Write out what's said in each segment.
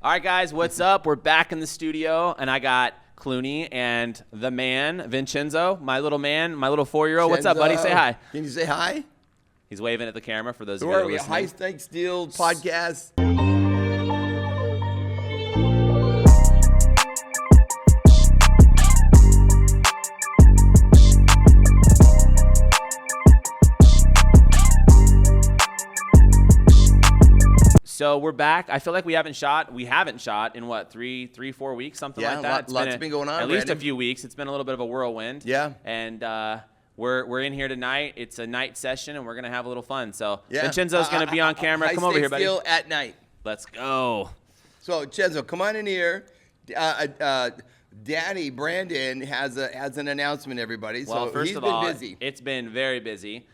All right, guys, what's up? We're back in the studio, and I got Clooney and the man, Vincenzo, my little man, my little 4-year-old. What's up, buddy? Say hi. Can you say hi? He's waving at the camera for those of Who you that are are we? listening. High Stakes Deal Podcast. So we're back. I feel like we haven't shot in what, 4 weeks, something like that. Lots been going on. At least a few weeks. It's been a little bit of a whirlwind. Yeah. And we're in here tonight. It's a night session, and we're gonna have a little fun. So yeah. Vincenzo's gonna be on camera. Come over here, buddy. High Stakes Deal at night. Let's go. So Vincenzo, come on in here. Daddy Brandon has an announcement. Everybody. Well, so first he's of been all, busy. It's been very busy.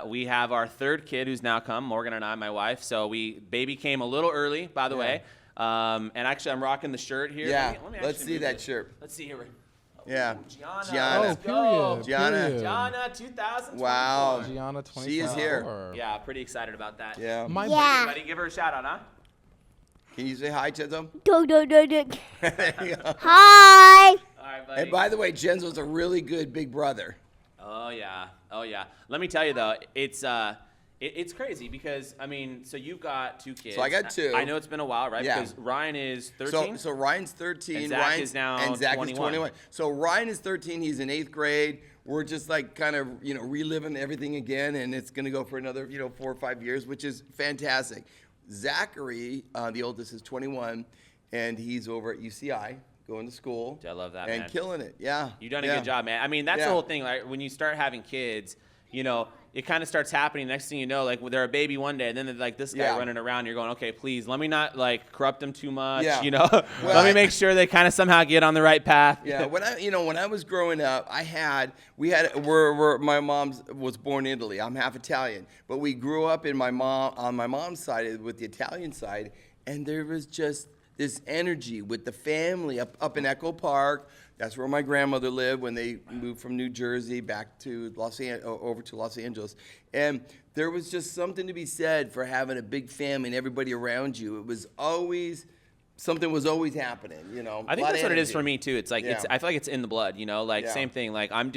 We have our third kid who's now come, Morgan and I, my wife. So baby came a little early, by the way. And actually, I'm rocking the shirt here. Yeah, Let me let's see that shirt. Let's see here. Yeah. Gianna. Let's go. Gianna. Gianna 2024. Wow. Gianna 24. She is here. Yeah, pretty excited about that. Yeah. Buddy, give her a shout out, huh? Can you say hi, Chenzo? Hi. All right, buddy. And by the way, Chenzo's a really good big brother. Oh yeah. Let me tell you though, it's crazy because I mean, so you've got 2 kids. So I got 2. I know it's been a while, right? Yeah. Because Ryan is 13. So Ryan's 13. And Zach is now and Zach 21. is 21. So Ryan is 13. He's in 8th grade. We're just like kind of reliving everything again, and it's gonna go for another 4 or 5 years, which is fantastic. Zachary, the oldest, is 21, and he's over at UCI. Going to school. I love that, and man. Killing it. Yeah. You've done a good job, man. I mean, that's the whole thing. Like when you start having kids, it kind of starts happening. Next thing you know, like they're a baby one day, and then they're like this guy running around. You're going, okay, please, let me not like corrupt them too much. Yeah. Well, let me make sure they kind of somehow get on the right path. Yeah. When I was growing up, my mom was born in Italy. I'm half Italian, but we grew up on my mom's side with the Italian side, and there was just this energy with the family up in Echo Park. That's where my grandmother lived when they moved from New Jersey back to over to Los Angeles. And there was just something to be said for having a big family and everybody around you. It was always something was always happening. I think that's what it is for me too. It's like I feel like it's in the blood. Same thing. Like I'm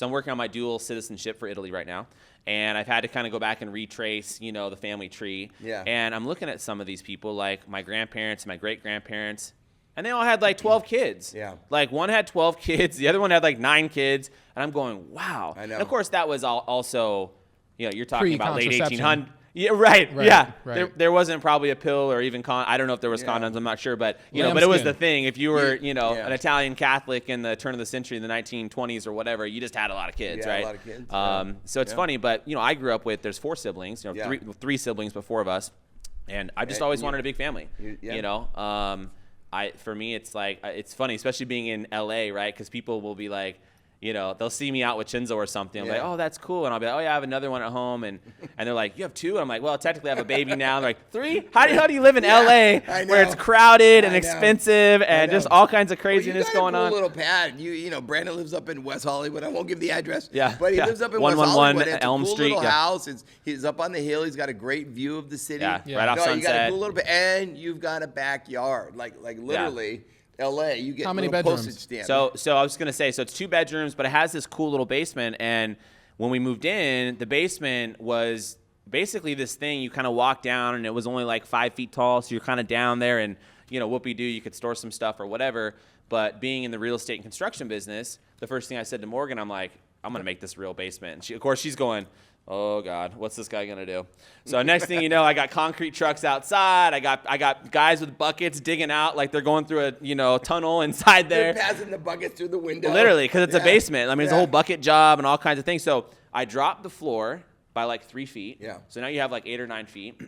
working on my dual citizenship for Italy right now. And I've had to kind of go back and retrace, the family tree. Yeah. And I'm looking at some of these people, like my grandparents, my great-grandparents, and they all had like 12 kids. Yeah. Like one had 12 kids, the other one had like 9 kids, and I'm going, wow. I know. And of course, that was also, you're talking about late Pre-contraception. 1800s. Yeah, right. Yeah. Right. There wasn't probably a pill or even I don't know if there was condoms. I'm not sure, but but it was the thing. If you were, an Italian Catholic in the turn of the century, in the 1920s or whatever, you just had a lot of kids, right? A lot of kids. So it's funny, but I grew up with there's 4 siblings, three siblings but 4 of us, and I just always wanted a big family. For me, it's like it's funny, especially being in LA, right? Because people will be like, they'll see me out with Chenzo or something. I'm like, oh, that's cool. And I'll be like, oh, yeah, I have another one at home. And they're like, you have 2? And I'm like, well, technically I have a baby now. And they're like, 3? How do you live in LA where it's crowded and expensive and just all kinds of craziness going on? You got a cool little pad. Brandon lives up in West Hollywood. I won't give the address. Yeah. But he lives up in West Hollywood. 111 It's Elm a cool Street. little house. He's up on the hill. He's got a great view of the city. Yeah. Right off Sunset. You got a cool little bit. And you've got a backyard. Like literally. Yeah. LA, you get how many bedrooms? Postage stamp. So I was gonna say, so it's 2 bedrooms, but it has this cool little basement. And when we moved in, the basement was basically this thing you kind of walk down, and it was only like 5 feet tall. So you're kind of down there, and whoopee-doo, you could store some stuff or whatever. But being in the real estate and construction business, the first thing I said to Morgan, I'm like, I'm gonna make this real basement. And of course, she's going, oh God, what's this guy gonna do? So next thing you know, I got concrete trucks outside. I got guys with buckets digging out like they're going through a tunnel inside there. They're passing the buckets through the window. Literally, because it's a basement. I mean, it's a whole bucket job and all kinds of things. So I dropped the floor by like 3 feet. Yeah. So now you have like 8 or 9 feet.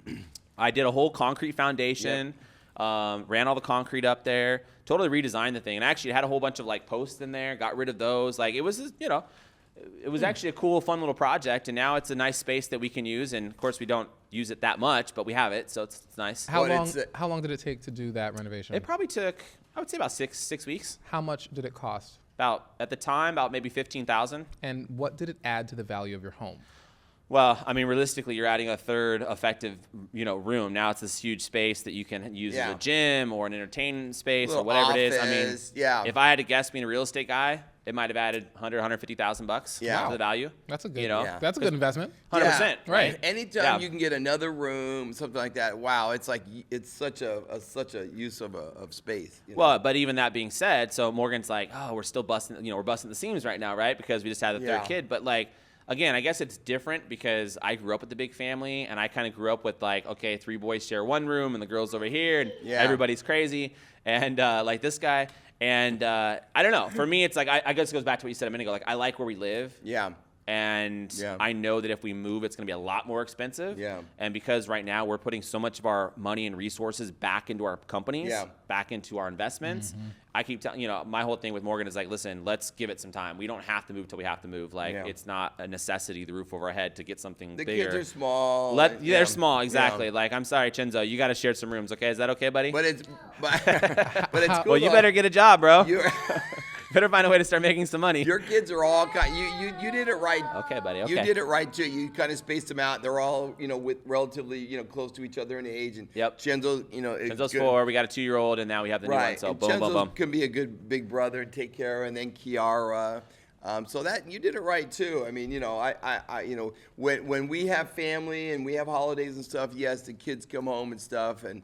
I did a whole concrete foundation. Ran all the concrete up there. Totally redesigned the thing, and actually had a whole bunch of like posts in there. Got rid of those. Like it was, it was actually a cool, fun little project, and now it's a nice space that we can use. And of course, we don't use it that much, but we have it, so it's nice. How long did it take to do that renovation? It probably took, I would say, about six weeks. How much did it cost? At the time, about maybe $15,000. And what did it add to the value of your home? Well, I mean, realistically, you're adding a third effective, room. Now it's this huge space that you can use as a gym or an entertainment space or whatever it is. I mean, if I had to guess, being a real estate guy, it might have added $150,000 to the value. That's a good, that's a good investment. 100%, right? Anytime you can get another room, something like that. Wow, it's like it's such a use of space. Well, but even that being said, so Morgan's like, oh, we're still busting, we're busting the seams right now, right? Because we just had the third kid, but like. Again, I guess it's different because I grew up with a big family, and I kind of grew up with like, okay, 3 boys share one room, and the girls over here, and everybody's crazy, and like this guy, and I don't know. For me, it's like I guess it goes back to what you said a minute ago. Like I like where we live. Yeah. And I know that if we move, it's going to be a lot more expensive. Yeah. And because right now we're putting so much of our money and resources back into our companies, back into our investments, I keep telling, my whole thing with Morgan is like, listen, let's give it some time. We don't have to move till we have to move. Like, it's not a necessity, the roof over our head, to get something bigger. The kids are small. They're small, exactly. Like, I'm sorry, Chenzo, you got to share some rooms, okay? Is that okay, buddy? But it's cool. Well, you better get a job, bro. Better find a way to start making some money. Your kids are all you did it right. Okay, buddy. Okay. You did it right too. You kind of spaced them out. They're all with relatively close to each other in age. And Chenzo, Chenzo's 4. We got a 2-year-old, and now we have the new one. So and boom, boom, boom. Can be a good big brother and take care of, and then Kiara. So that you did it right too. I mean, when we have family and we have holidays and stuff, yes, the kids come home and stuff, and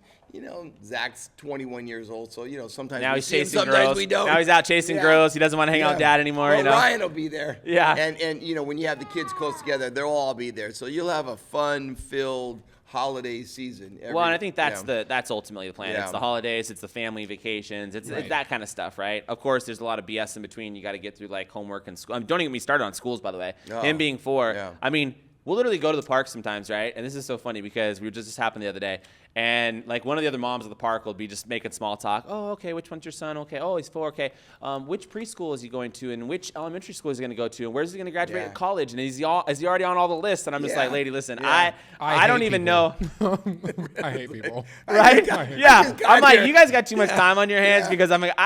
Zach's 21 years old, so sometimes now we he's see him, chasing sometimes girls. we don't. Now he's out chasing girls. He doesn't want to hang out with Dad anymore. Well, Ryan will be there. Yeah. And when you have the kids close together, they'll all be there. So you'll have a fun-filled holiday season. And I think that's ultimately the plan. It's the holidays, it's the family vacations, it's that kind of stuff, right? Of course, there's a lot of BS in between. You got to get through like homework and school. Don't even get me started on schools, by the way. Him being 4, I mean, we'll literally go to the park sometimes, right? And this is so funny because this happened the other day. And like one of the other moms at the park will be just making small talk. Oh, okay, which one's your son? Okay, oh, he's 4. Okay, which preschool is he going to? And which elementary school is he going to go to? And where's he going to graduate at college? And is he already on all the lists? And I'm just like, lady, listen, I don't even know. I hate people. Right? I'm like, you guys got too much time on your hands because I'm like,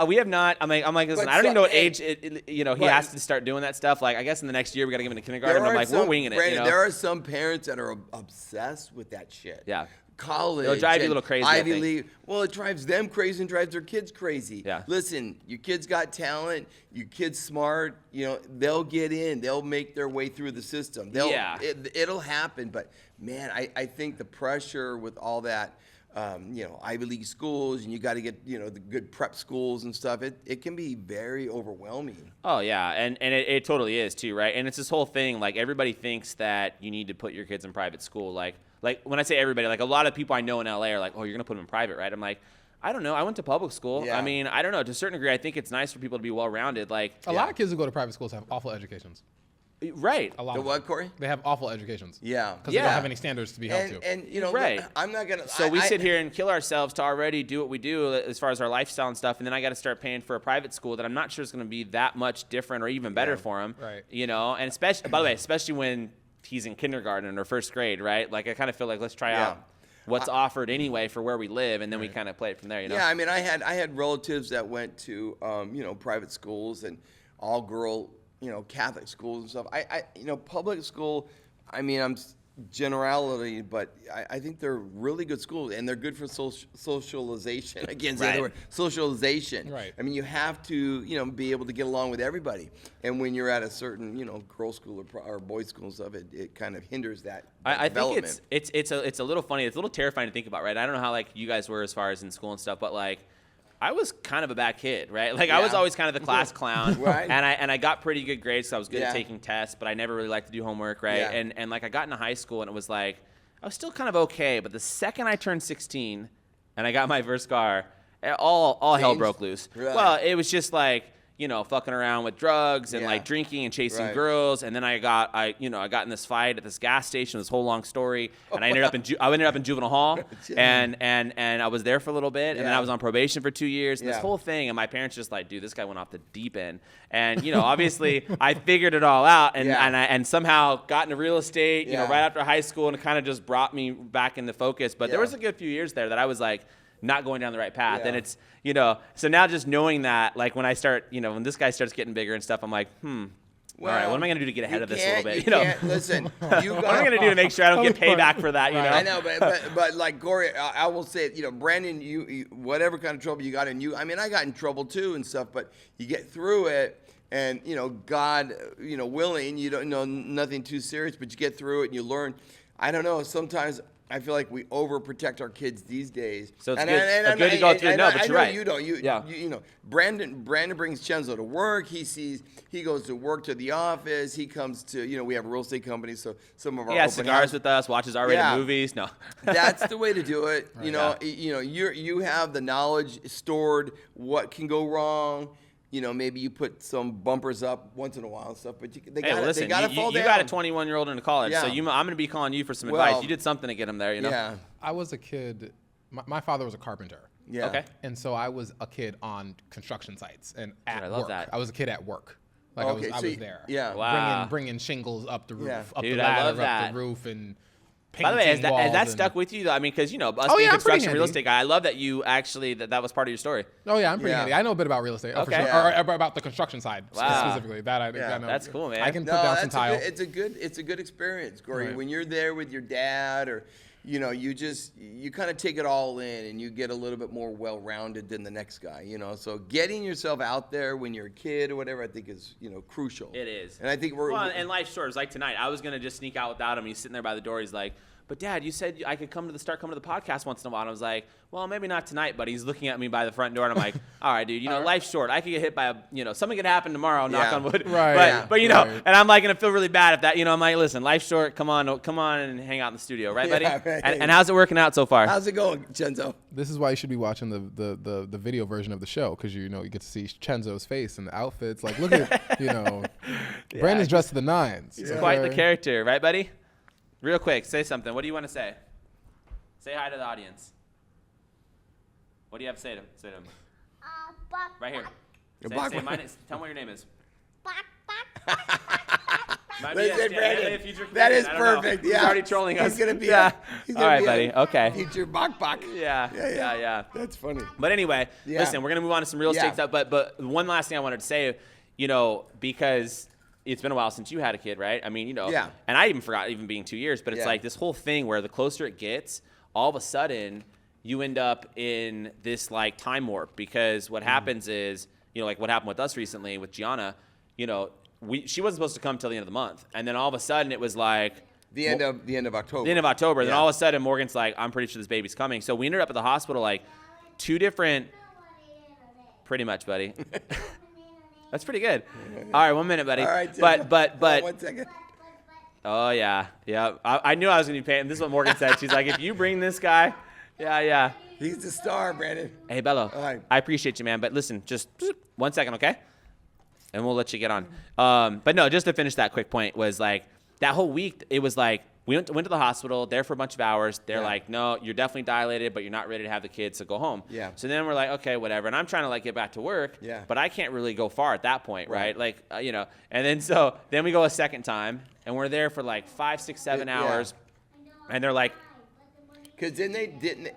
we have not. I'm like, listen, I don't even know what age he has to start doing that stuff. Like, I guess in the next year we got to give him to kindergarten. I'm like, we're winging it. Brandon, there are some parents that are obsessed with that shit. Yeah. College. It'll drive you a little crazy. Ivy League. Well, it drives them crazy and drives their kids crazy. Yeah. Listen, your kids got talent. Your kids smart. They'll get in. They'll make their way through the system. It'll happen. But man, I think the pressure with all that, Ivy League schools, and you got to get the good prep schools and stuff. It can be very overwhelming. Oh yeah, and it totally is too, right? And it's this whole thing. Like everybody thinks that you need to put your kids in private school. Like when I say everybody, like a lot of people I know in LA are like, oh, you're gonna put them in private, right? I'm like, I don't know. I went to public school. Yeah. I mean, I don't know. To a certain degree, I think it's nice for people to be well-rounded. Like a lot of kids who go to private schools have awful educations. Right. A lot. The what, Corey? They have awful educations. Yeah. Because they don't have any standards to be held to. And right. I'm not gonna. So we sit here and kill ourselves to already do what we do as far as our lifestyle and stuff, and then I got to start paying for a private school that I'm not sure is going to be that much different or even better for him. Right. And especially, by the way, especially when he's in kindergarten or first grade, right? Like I kind of feel like let's try out what's offered anyway for where we live, and then we kind of play it from there. Yeah. I mean, I had relatives that went to private schools and all girl. Catholic schools and stuff. Public school, I mean, I'm generality, but I think they're really good schools, and they're good for socialization. Again, the other word, socialization. Right. I mean, you have to, be able to get along with everybody. And when you're at a certain, girls' school or boys' school and stuff, it kind of hinders that I development. think it's a little funny. It's a little terrifying to think about, right? I don't know how like you guys were as far as in school and stuff, but like. I was kind of a bad kid, right? Like I was always kind of the class clown, right. and I got pretty good grades, so I was good at taking tests, but I never really liked to do homework, right? Yeah. And like I got into high school, and it was like I was still kind of okay, but the second I turned 16, and I got my first car, all hell broke loose. Right. Well, it was just like. Fucking around with drugs and like drinking and chasing girls, and then I got in this fight at this gas station. This whole long story, and I ended up in juvenile hall, and I was there for a little bit, and then I was on probation for 2 years. And this whole thing, and my parents just like, dude, this guy went off the deep end, and obviously I figured it all out, and somehow got into real estate, right after high school, and it kind of just brought me back into focus. But there was a good few years there that I was like. Not going down the right path. And it's, so now just knowing that, like when I start, when this guy starts getting bigger and stuff, I'm like, All right, what am I gonna do to get ahead of this a little bit? You can't, listen, you what am I got. gonna do to make sure I don't get payback for that? You know. I know, but like Corey, I will say, Brandon, you whatever kind of trouble you got in, I mean, I got in trouble too and stuff, but you get through it. And, God, willing, you don't know nothing too serious, but you get through it and you learn. I don't know. Sometimes I feel like we overprotect our kids these days. So it's good to go through. No, but you're right. You don't. Brandon brings Chenzo to work. He goes to work to the office. He comes to, we have a real estate company, so some of our open cigars house, with us, watches R-rated movies. No. That's the way to do it. You have the knowledge stored, what can go wrong. Maybe you put some bumpers up once in a while and stuff, but they got to fall down. You got a 21-year-old in college, so I'm going to be calling you for some advice. You did something to get him there, Yeah. I was a kid. My father was a carpenter. Yeah. Okay. And so I was a kid on construction sites and at I work. love that. I was a kid at work. Like I was there. Yeah. Wow. Bringing shingles up the roof, Yeah. up Dude, the I ladder, love up that. the roof, and By the way, has that walls stuck with you? I mean, because, us being I'm construction pretty real handy. estate guy, I love that you actually, that was part of your story. Oh, yeah, I'm pretty Yeah. handy. I know a bit about real estate, for Okay. sure. Yeah. Or about the construction side Wow. specifically. That I know. That's cool, man. I can put No, down some tile. it's a good experience, Corey. Right. When you're there with your dad, or you kind of take it all in, and you get a little bit more well-rounded than the next guy. So getting yourself out there when you're a kid or whatever, I think is crucial. It is. And I think and life's short. It's like tonight. I was gonna just sneak out without him. He's sitting there by the door. He's like, "But Dad, you said I could start coming to the podcast once in a while." And I was like, "Well, maybe not tonight." But he's looking at me by the front door, and I'm like, "All right, dude. Life's short. I could get hit by something could happen tomorrow. Knock on wood." Right. But Right. and I'm like gonna feel really bad if that. I'm like, listen, life's short. Come on and hang out in the studio, right, buddy? Yeah, right. And how's it working out so far? How's it going, Chenzo? This is why you should be watching the video version of the show, because you get to see Chenzo's face and the outfits. Like, look at Brandon's dressed to the nines. He's quite the character, right, buddy? Real quick, say something. What do you want to say? Say hi to the audience. What do you have to say to him? Right here. Say my name. Tell me what your name is. Might be Listen, a Brandon, future that comedian, is I don't know. perfect. He's Yeah. already trolling us. He's gonna be. Yeah. He's All gonna right, be buddy. Okay. Future bak. Yeah. That's funny. But anyway, Yeah. listen, we're gonna move on to some real estate Yeah. stuff. But one last thing I wanted to say, because it's been a while since you had a kid, right? I mean, Yeah. And I even forgot, even being 2 years. But it's Yeah. like this whole thing where the closer it gets, all of a sudden you end up in this like time warp, because what happens is, like what happened with us recently with Gianna, she wasn't supposed to come till the end of the month, and then all of a sudden it was like The end of October. the end of October. Then Yeah. all of a sudden Morgan's like, I'm pretty sure this baby's coming. So we ended up at the hospital like 2 different, pretty much, buddy. That's pretty good. All right, 1 minute, buddy. All right, but 1 second. oh yeah. I knew I was gonna be paying. This is what Morgan said. She's like, if you bring this guy, yeah. He's the star, Brandon. Hey, Bello. All right. I appreciate you, man. But listen, just 1 second, okay? And we'll let you get on. But no, just to finish that quick point was like that whole week. It was like we went to the hospital there for a bunch of hours. They're like, no, you're definitely dilated, but you're not ready to have the kids, so go home. Yeah. So then we're like, okay, whatever. And I'm trying to like get back to work. Yeah. But I can't really go far at that point, right? Like, And then we go a second time, and we're there for like 5, 6, 7 Yeah. hours, and they're like. Because then they didn't,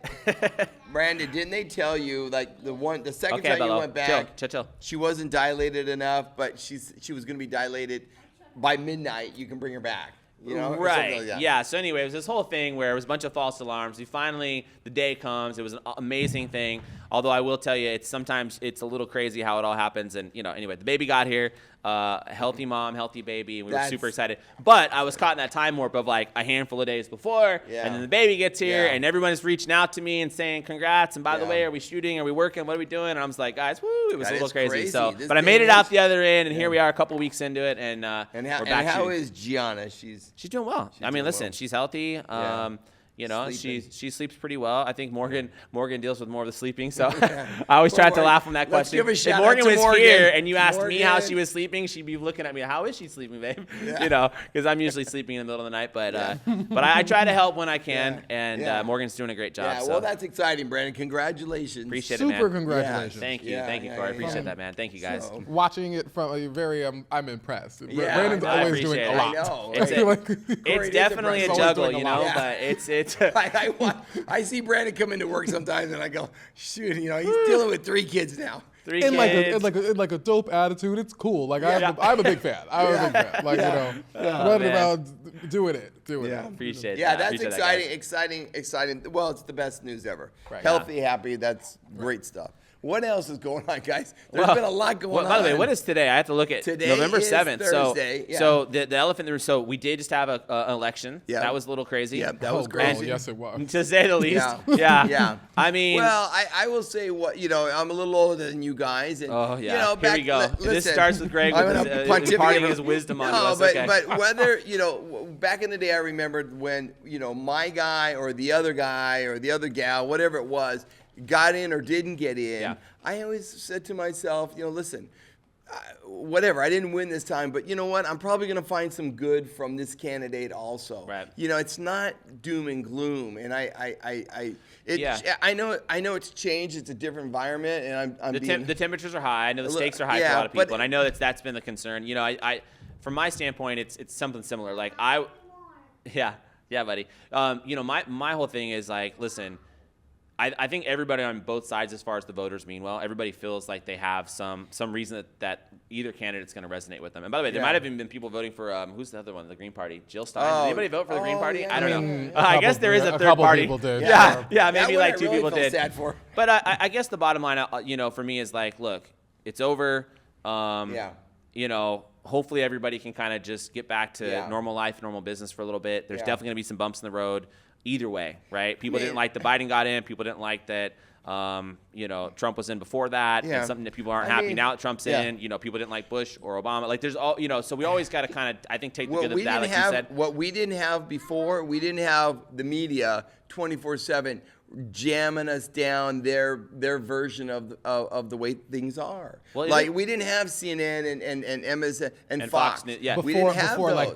Brandon, didn't they tell you, like, the second Okay, time Bello. you went back, Chill. she wasn't dilated enough, but she was going to be dilated by midnight, you can bring her back, or something Right. like that. Yeah. So anyway, it was this whole thing where it was a bunch of false alarms. The day comes. It was an amazing thing. Although I will tell you, sometimes it's a little crazy how it all happens. And anyway, the baby got here. Healthy mom, healthy baby. And we were super excited. But I was caught in that time warp of like a handful of days before. Yeah. And then the baby gets here, Yeah. and everyone is reaching out to me and saying congrats. And by the Yeah. way, are we shooting? Are we working? What are we doing? And I was like, guys, woo! It was That a little is crazy. crazy. So, This but I day made it and out age- the other end, and here we are, a couple weeks into it, and And we're back how shooting. is Gianna? She's She's doing well. I mean, doing listen, well. she's healthy. Sleeping. She sleeps pretty well. I think Morgan deals with more of the sleeping. So I always try to Morgan. laugh on that Let's question. give a If shout out Morgan to was Morgan. here and you asked me how Morgan. she was sleeping, she'd be looking at me, how is she sleeping, babe? Yeah. Because I'm usually sleeping in the middle of the night. But but I try to help when I can, Yeah. and Yeah. Morgan's doing a great job. yeah, so well, that's exciting, Brandon. Congratulations. appreciate it, man. Super congratulations. Thank you, Yeah, Corey. I yeah, appreciate yeah. that, man. Thank you, guys. So- Watching it from a very, I'm impressed. Yeah, Brandon's I always doing appreciate a it. lot. I know. It's, Right. Like- Corey, it's it is definitely a impressive. juggle, Always doing a lot. Yeah. but it's I see Brandon come into work sometimes, and I go, shoot, he's dealing with 3 kids now. 3 in kids. like a dope attitude. It's cool. Like I'm a big fan. I'm a big fan. Like running around doing it. Yeah. Appreciate Yeah, that. that's Appreciate that, exciting. Well, it's the best news ever. Right. Healthy, happy. That's great stuff. What else is going on, guys? There's been a lot going on. By the way, what is today? I have to look at Today November is 7th. Thursday, So the elephant in the room. So we did just have an election. Yeah. That was a little crazy. Yeah, that was crazy. Yes, it was. To say the least. Yeah. Yeah. I mean. Well, I will say I'm a little older than you guys. And, Oh, yeah. back, Here we go. Listen, This starts with Greg I'm with gonna his, pontificate imparting over- his wisdom onto No, us. but, Okay. but whether, back in the day, I remembered when, my guy or the other gal, whatever it was, got in or didn't get in. Yeah. I always said to myself, listen, whatever, I didn't win this time, but you know what? I'm probably going to find some good from this candidate also. Right. It's not doom and gloom, and I know it's changed. It's a different environment, and I'm The temperatures are high. I know the stakes are high for a lot of people, and I know that's been the concern. I from my standpoint, it's something similar. Like yeah, buddy. My whole thing is like, listen. I think everybody on both sides, as far as the voters mean well, everybody feels like they have some reason that either candidate's going to resonate with them. And by the way, there might have even been people voting for who's the other one, the Green Party, Jill Stein. Did anybody vote for the Green Party? Yeah. I don't know. I guess there is a third couple party. people did. Yeah, maybe That like one I 2 really people felt did. sad for. But I guess the bottom line, for me is like, look, it's over. Hopefully everybody can kind of just get back to normal life, normal business for a little bit. There's definitely going to be some bumps in the road either way, right? People didn't like that Biden got in. People didn't like that, Trump was in before that. Yeah. And something that people aren't happy now that Trump's in. People didn't like Bush or Obama. Like there's all, so we always got to kind of, I think, take the good of that, like you said. What we didn't have before, we didn't have the media 24/7 jamming us down their version of the way things are. Well, we didn't have CNN and MSN and Fox Fox. News, yeah. We didn't have before those.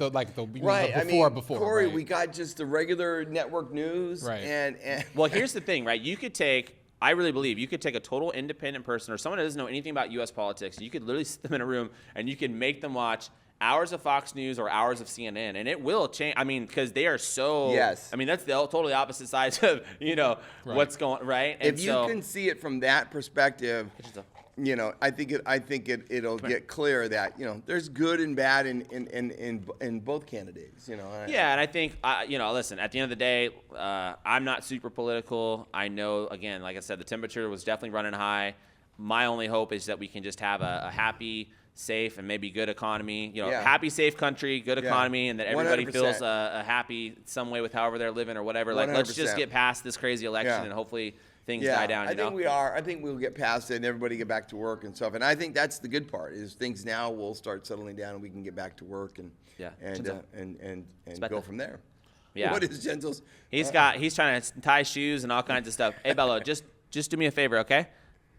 Right. Before. Corey, right. we got just the regular network news. Right. And Well, here's the thing, right? I really believe you could take a total independent person or someone that doesn't know anything about U.S. politics. You could literally sit them in a room and you can make them watch hours of Fox News or hours of CNN, and it will change. I mean, because they are so. Yes. I mean, that's the totally opposite sides of what's going right. And if you can see it from that perspective, I think it'll get clear that there's good and bad in both candidates. Yeah, and I think listen. At the end of the day, I'm not super political. I know, again, like I said, the temperature was definitely running high. My only hope is that we can just have a happy, safe, and maybe good economy. Happy, safe country, good economy, and that everybody 100%. feels a happy some way with however they're living or whatever. Like, let's just 100%. get past this crazy election and hopefully things die down. I think we are. I think we'll get past it and everybody get back to work and stuff. And I think that's the good part is things now will start settling down and we can get back to work and go from there. Yeah. What is Genzel's? He's trying to tie shoes and all kinds of stuff. Hey, Bello, just do me a favor, okay?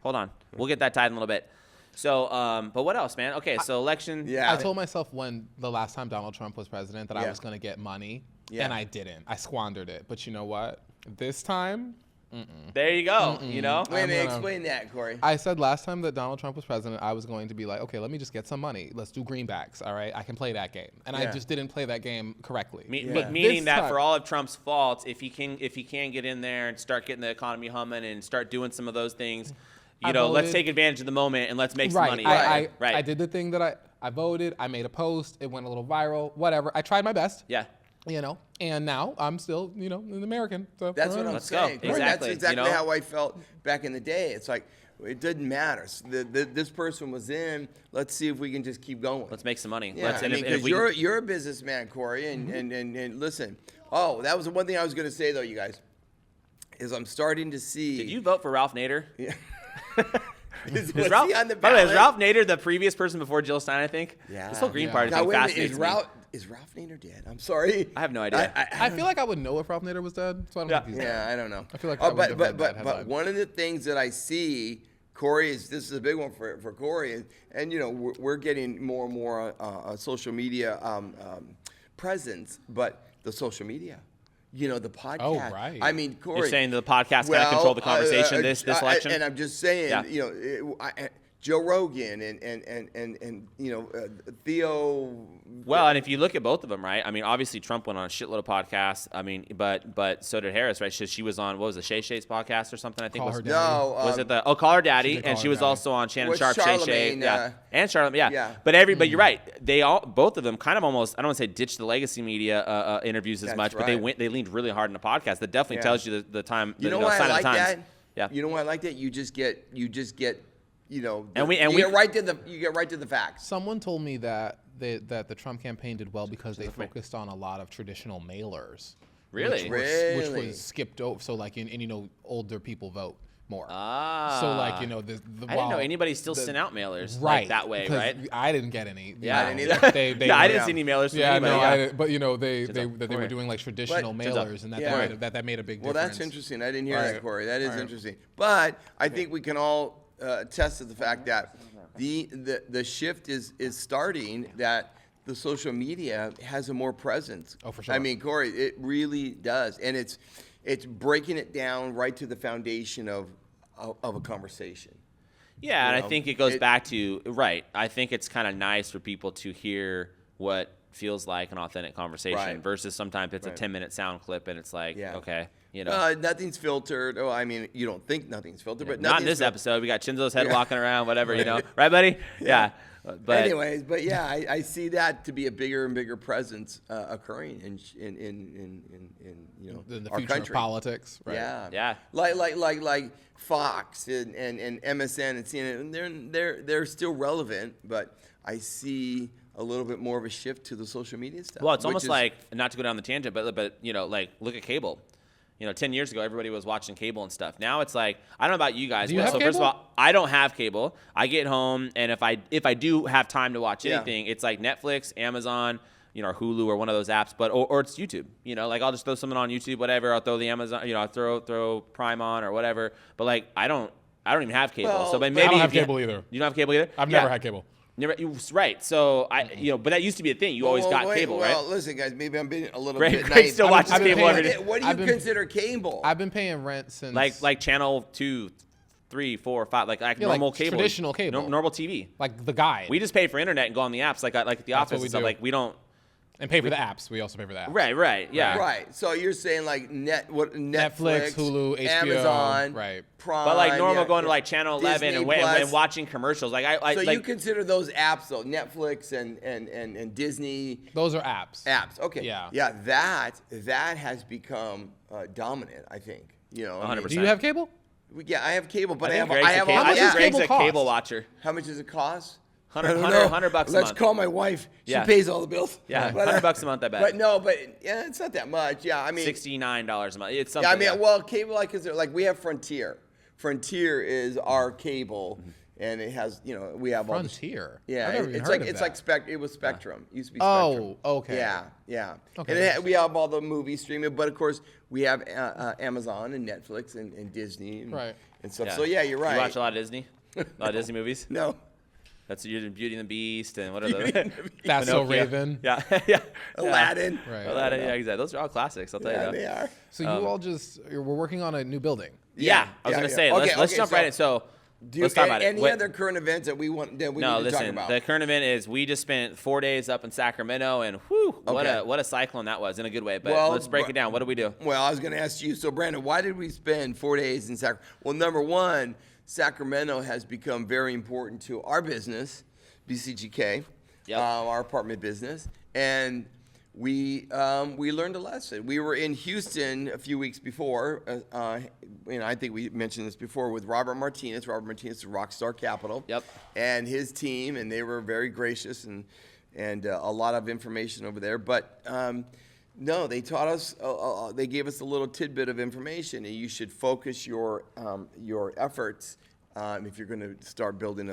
Hold on. We'll get that tied in a little bit. So, but what else, man? Okay, so election. Yeah. I told myself when the last time Donald Trump was president that I was going to get money, and I didn't. I squandered it. But you know what? This time, there you go. Wait a minute, explain that, Corey. I said last time that Donald Trump was president, I was going to be like, okay, let me just get some money. Let's do greenbacks, all right? I can play that game. And I just didn't play that game correctly. But meaning that for all of Trump's faults, if he can get in there and start getting the economy humming and start doing some of those things, let's take advantage of the moment and let's make some money. Right. I did the thing that I voted. I made a post. It went a little viral. Whatever. I tried my best. Yeah. And now I'm still, an American. So That's what I'm saying. Go. Exactly. That's exactly how I felt back in the day. It's like, it didn't matter. This person was in. Let's see if we can just keep going. Let's make some money. Yeah, because you're a businessman, Corey, and listen. Oh, that was the one thing I was going to say, though, you guys, is I'm starting to see. Did you vote for Ralph Nader? Yeah. Is he Ralph, on the by the way, ballot? is Ralph Nader the previous person before Jill Stein, I think? Yeah. This whole Green Yeah. Party Now, thing wait a minute, fascinates me. is Ralph Nader dead? I'm sorry. I have no idea. I feel like I would know if Ralph Nader was dead. So I don't think he's dead. Yeah, I don't know. I feel like I would have read that but headline. one of the things that I see, Corey, this is a big one for Corey, and we're getting more and more social media presence, but the social media. The podcast. Oh, right. I mean, Corey. You're saying the podcast kind of controlled the conversation this election? And I'm just saying, Joe Rogan and Theo. Well, and if you look at both of them, right? I mean, obviously Trump went on a shitload of podcasts. I mean, but so did Harris, right? She was on, what was it, Shay Shay's podcast or something? I think Call was Her Daddy. No, was it the Call Her Daddy? Call And Her she was Daddy. also on Shannon With Sharp, Shay Shay, Charlamagne, and Charlamagne, yeah. yeah. But you're right. They both of them kind of almost, I don't want to say ditched the legacy media interviews as That's much, but right. they leaned really hard in the podcast. That definitely Yeah. tells you the time. You know the why sign I of like the times. that? Yeah. You know why I like that? You just get you get right to the facts. Someone told me that the Trump campaign did well because they focused on a lot of traditional mailers. Really? Which Really? was skipped over. So like, older people vote more. Ah. So like, I didn't know anybody still sent out mailers like that way, because right? I didn't get any. Yeah, I didn't either. They I were- didn't see any mailers from Yeah, anybody. no, yeah. I didn't, but they Corey. were doing like traditional But- mailers, and Yeah. that made a big Well, difference. that's interesting. I didn't hear Right. that, Corey. That is Right. interesting. But I think we can all attest to the fact that the shift is starting, that the social media has a more presence. Oh, for sure. I mean, Corey, it really does, and it's breaking it down right to the foundation of a conversation. Yeah, and I know, think it goes it- back to, right, I think it's kind of nice for people to hear what feels like an authentic conversation Right. versus sometimes it's Right. a 10-minute sound clip and it's like, Yeah. okay, Nothing's filtered. Oh, I mean, you don't think nothing's filtered, but not in nothing's this fil- episode. We got Chinzo's head Yeah. walking around, whatever, right, buddy? Yeah. But Anyways, but yeah, I see that to be a bigger and bigger presence occurring in in the our future country. of politics. Right? Yeah, Yeah. like Fox and MSN and CNN. They're still relevant, but I see a little bit more of a shift to the social media stuff. well, it's which almost is- like, not to go down the tangent, but like look at cable. 10 years ago, everybody was watching cable and stuff. Now it's like, I don't know about you guys. Do you but have so first of cable? all, I don't have cable. I get home, and if I do have time to watch Yeah. anything, it's like Netflix, Amazon, or Hulu or one of those apps, but or it's YouTube. Like I'll just throw something on YouTube, whatever. I'll throw the Amazon, I'll throw Prime on or whatever. But like I don't even have cable. Well, so but maybe I don't if have you- cable either. You don't have cable either? I've Yeah. never had cable. Right. So but that used to be a thing. You always got cable, Well, right? listen, guys, maybe I'm being a little Greg- bit Greg naive. still watches I've been cable paying- every day. What do you I've been- consider cable? I've been paying rent since Like channel 2, 3, 4, 5, like Yeah, normal like cable, traditional cable. normal TV. like the guide. We just pay for internet and go on the apps, like at the office what we and stuff. do. Like we don't. and pay for the apps. We also pay for the apps. Right. Yeah. Right. So you're saying like Netflix, Hulu, HBO, Amazon, right. Prime. But like normal yeah, going to yeah. like channel 11 Disney and Plus. watching commercials. Like I So like you consider those apps though, Netflix and Disney Those are apps. apps? Okay. Yeah. Yeah. That has become dominant. I think. 100%. Do you have cable? Yeah, I have cable, but I have Greg's I have a, all How much the does apps. Greg's a cable cost? cable watcher. How much does it cost? 100 I don't know. $100 a Let's month. call my wife. She Yeah. pays all the bills. Yeah, But, $100 a month, I bet. But no, yeah, it's not that much. Yeah, I mean, $69 a month. It's yeah, something. I mean, well, cable I consider like we have Frontier. Frontier is our cable, and it has we have all the Frontier. yeah, I've never even it's heard like of it's that. like it was Spectrum. It used to be Spectrum. Oh, okay. Yeah. Okay. And we have all the movies streaming, but of course we have Amazon and Netflix and Disney and, Right. and stuff. Yeah. So yeah, you're right. You watch a lot of Disney? A lot of Disney movies? No. That's Beauty and the Beast and what are Beauty those? and the Beast. That's So Pinocchio. Raven. Yeah. Yeah. Aladdin. Right. Aladdin, yeah, exactly. Those are all classics, I'll tell Yeah, you they that. are. So you all we're working on a new building. Yeah, I was Yeah, going to yeah. say, Okay, let's okay, jump so right in. So Do you, let's talk about it. any Wait. other current events that we No, need to talk listen. about? The current event is we just spent 4 days up in Sacramento, and whew, Okay. what a cyclone that was in a good way. But Well, let's break it down. What do we do? Well, I was going to ask you. So, Brandon, why did we spend 4 days in Sacramento? Well, number one, Sacramento has become very important to our business, BCGK, Yep. our apartment business, and we learned a lesson. We were in Houston a few weeks before. I think we mentioned this before with Robert Martinez. Robert Martinez is Rockstar Capital. Yep. And his team, and they were very gracious and a lot of information over there. But no, they taught us. They gave us a little tidbit of information, and you should focus your efforts if you're going to start building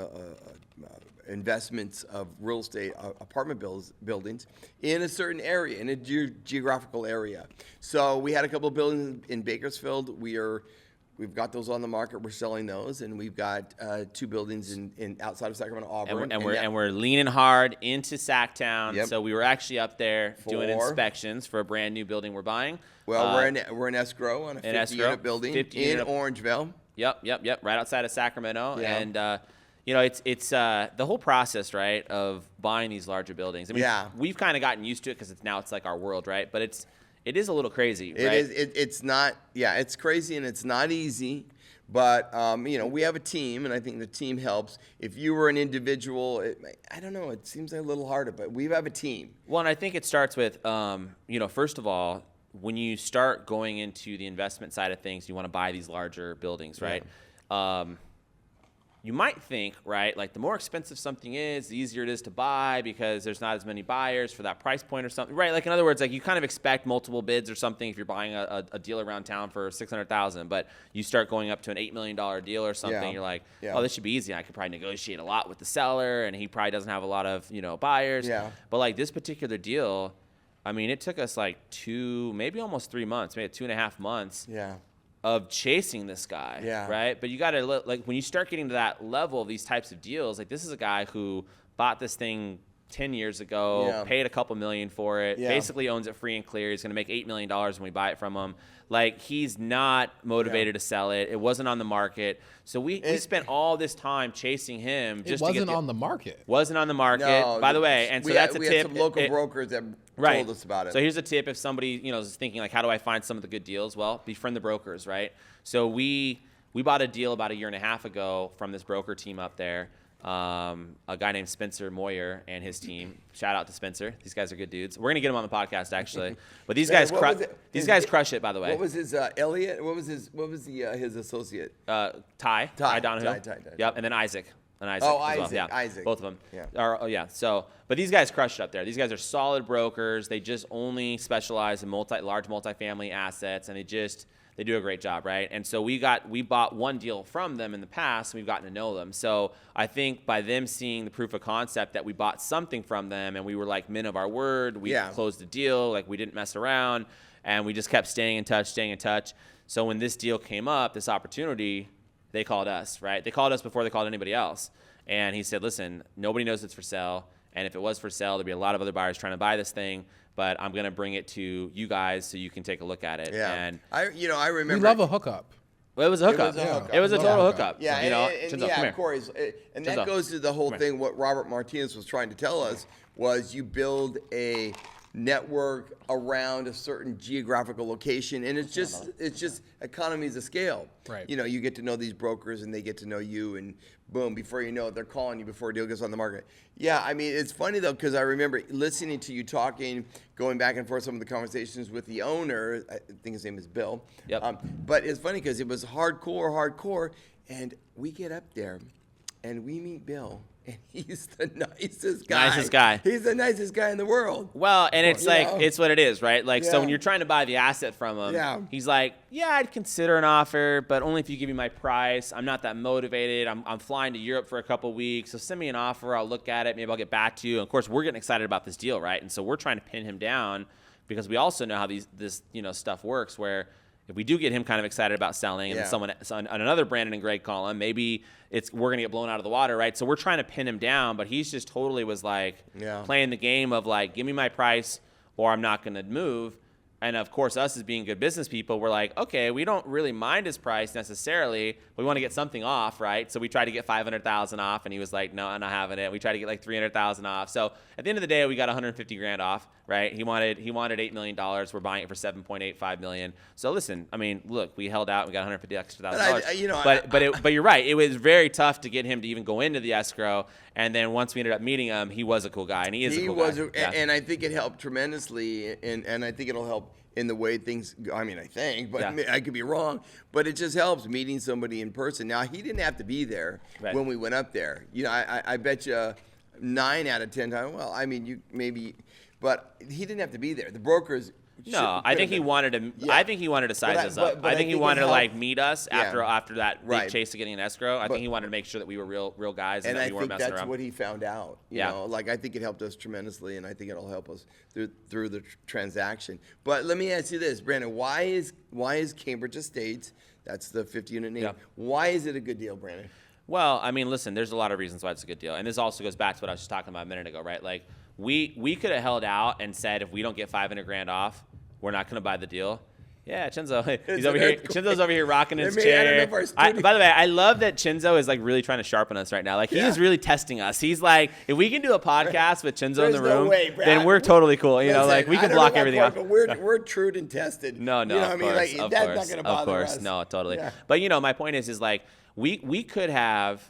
investments of real estate apartment buildings in a certain area, in a geographical area. So we had a couple of buildings in Bakersfield. We've got those on the market. We're selling those, and we've got 2 buildings in outside of Sacramento, Auburn, And we're leaning hard into Sacktown. Yep. So we were actually up there doing For- inspections for a brand new building we're buying. Well, we're in Escrow on a 50-unit building 50 in unit. Orangeville. Yep. Right outside of Sacramento. Yeah. And You know, it's the whole process, right, of buying these larger buildings. I mean, we've kind of gotten used to it because it's like our world, right? But it is a little crazy, right? It is. It's not. Yeah, it's crazy and it's not easy. But you know, we have a team, and I think the team helps. If you were an individual, I don't know. It seems a little harder, but we have a team. Well, and I think it starts with, you know, first of all, when you start going into the investment side of things, you want to buy these larger buildings, right? Yeah. You might think, right, like the more expensive something is, the easier it is to buy because there's not as many buyers for that price point or something, right? Like in other words, like you kind of expect multiple bids or something if you're buying a deal around town for $600,000, but you start going up to an $8 million deal or something, you're like, oh, this should be easy. I could probably negotiate a lot with the seller, and he probably doesn't have a lot of, you know, buyers. Yeah. But like this particular deal, I mean, it took us like maybe almost 3 months, maybe 2.5 months. Yeah. Of chasing this guy, right? But you got to like when you start getting to that level of these types of deals, like this is a guy who bought this thing 10 years ago, paid a couple million for it, basically owns it free and clear. He's going to make $8 million when we buy it from him. Like he's not motivated to sell it. It wasn't on the market. So we spent all this time chasing him just to get on the market. Wasn't on the market. No, by the way, and so that's a tip. We had some local brokers that told us about it. So here's a tip if somebody, you know, is thinking like, how do I find some of the good deals? Well, befriend the brokers, right? So we bought a deal about 1.5 years ago from this broker team up there. A guy named Spencer Moyer and his team. Shout out to Spencer. These guys are good dudes. We're gonna get him on the podcast actually. But these guys crush it, by the way. What was his Elliot? What was his associate? Ty Donohue. Ty. Yep, and then Isaac. Oh, as well. Isaac. Yeah, Isaac. both of them. Yeah. So, but these guys crushed it up there. These guys are solid brokers. They just only specialize in large multifamily assets, and they do a great job, right? And so we bought one deal from them in the past, and we've gotten to know them. So I think by them seeing the proof of concept that we bought something from them, and we were like men of our word, we closed the deal, like we didn't mess around, and we just kept staying in touch. So when this deal came up, this opportunity, they called us, right? They called us before they called anybody else. And he said, listen, nobody knows it's for sale. And if it was for sale, there'd be a lot of other buyers trying to buy this thing. But I'm going to bring it to you guys so you can take a look at it. Yeah. And I remember. We love a hookup. Well, it was a hookup. It was a total hookup. Yeah, you know, and Corey's, and that goes to the whole thing. What Robert Martinez was trying to tell us was you build a network around a certain geographical location, and it's just economies of scale. Right. You know, you get to know these brokers, and they get to know you, and boom, before you know it, they're calling you before a deal gets on the market. Yeah, I mean, it's funny though, because I remember listening to you talking, going back and forth some of the conversations with the owner. I think his name is Bill. Yep. But it's funny because it was hardcore, and we get up there, and we meet Bill. And he's the nicest guy. He's the nicest guy in the world. Well, and it's it's what it is, right? Like, so when you're trying to buy the asset from him, he's like, yeah, I'd consider an offer, but only if you give me my price. I'm not that motivated. I'm flying to Europe for a couple weeks, so send me an offer. I'll look at it. Maybe I'll get back to you. And of course, we're getting excited about this deal, right? And so we're trying to pin him down because we also know how this stuff works, where if we do get him kind of excited about selling, and then another Brandon and Greg call him, maybe we're gonna get blown out of the water, right? So we're trying to pin him down, but he's just totally was like playing the game of like, give me my price or I'm not gonna move. And of course, us as being good business people, we're like, okay, we don't really mind his price necessarily, but we want to get something off, right? So we tried to get $500,000 off, and he was like, no, I'm not having it. We tried to get like $300,000 off. So at the end of the day, we got $150,000 off, right? He wanted $8 million. We're buying it for $7.85 million. So listen, I mean, look, we held out. We got $150,000. But you're right. It was very tough to get him to even go into the escrow. And then once we ended up meeting him, he was a cool guy, and he is a cool guy. And I think it helped tremendously, and I think it'll help in the way things go. I mean, I think, but I could be wrong. But it just helps meeting somebody in person. Now, he didn't have to be there when we went up there. You know, I bet you 9 out of 10 times. Well, I mean, you maybe, but he didn't have to be there. The brokers. No, I think he wanted to. Yeah. I think he wanted to size us up. I think he wanted to like meet us after that big chase to getting an escrow. I think he wanted to make sure that we were real guys and that we weren't messing around. And I think that's what he found out. You know, like I think it helped us tremendously, and I think it'll help us through the transaction. But let me ask you this, Brandon: why is Cambridge Estates? That's the 50-unit name. Yeah. Why is it a good deal, Brandon? Well, I mean, listen, there's a lot of reasons why it's a good deal, and this also goes back to what I was just talking about a minute ago, right? Like we could have held out and said if we don't get $500,000 off, we're not going to buy the deal. Yeah, Chinzo. He's It's over here. an Chinzo's over here rocking his They made out chair. of our studio. By the way, I love that Chinzo is like really trying to sharpen us right now. Like he is really testing us. He's like, if we can do a podcast with Chinzo in the There's no room, way, Brad. then we're totally cool. You know, Listen, like we I can don't know block about everything Clark, off. but we're true and tested. No, you know what I of mean? course, Like, of that's course, not gonna bother of course. us. No, totally. Yeah. But you know, my point is like we could have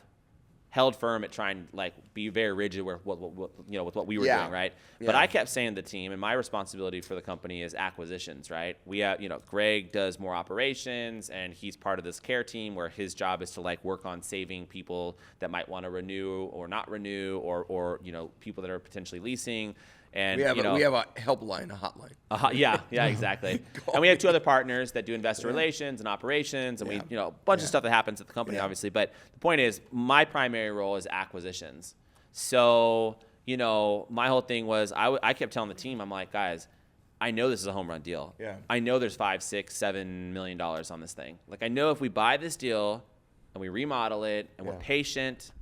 held firm at trying like be very rigid with what with what we were doing, right? But Yeah. I kept saying to the team, and my responsibility for the company is acquisitions, right? We have, Greg does more operations, and he's part of this care team where his job is to like work on saving people that might want to renew or not renew, or people that are potentially leasing. And We have a helpline, a hotline. Yeah, exactly. And we have two other partners that do investor relations and operations, and we, a bunch of stuff that happens at the company, obviously. But the point is, my primary role is acquisitions. So, my whole thing was I kept telling the team, I'm like, guys, I know this is a home run deal. Yeah. I know there's $5, $6, $7 million on this thing. Like, I know if we buy this deal and we remodel it and we're patient.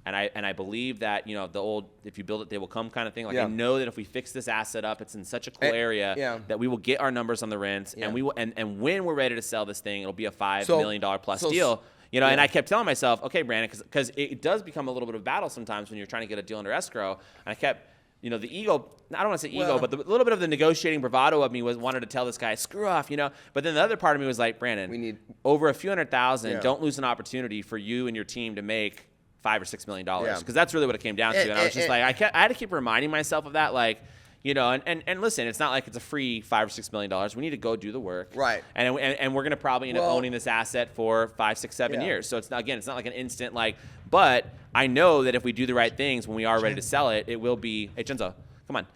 And I believe that, the old, if you build it, they will come kind of thing. Like, I know that if we fix this asset up, it's in such a cool area that we will get our numbers on the rents. And we will, and when we're ready to sell this thing, it'll be a $5 million plus deal. And I kept telling myself, okay, Brandon, because it does become a little bit of a battle sometimes when you're trying to get a deal under escrow. And I kept, the ego, I don't want to say ego, but a little bit of the negotiating bravado of me wanted to tell this guy, screw off, But then the other part of me was like, Brandon, we need over a few $100,000. Don't lose an opportunity for you and your team to make $5 or $6 million, because that's really what it came down to. And I was just like, I had to keep reminding myself of that, like, and listen, it's not like it's a free $5 or $6 million. We need to go do the work, right? And we're gonna probably end up owning this asset for 5, 6, 7 years. So it's not like an instant like. But I know that if we do the right things when we are ready to sell it, it will be. Hey, Chinzo, come on.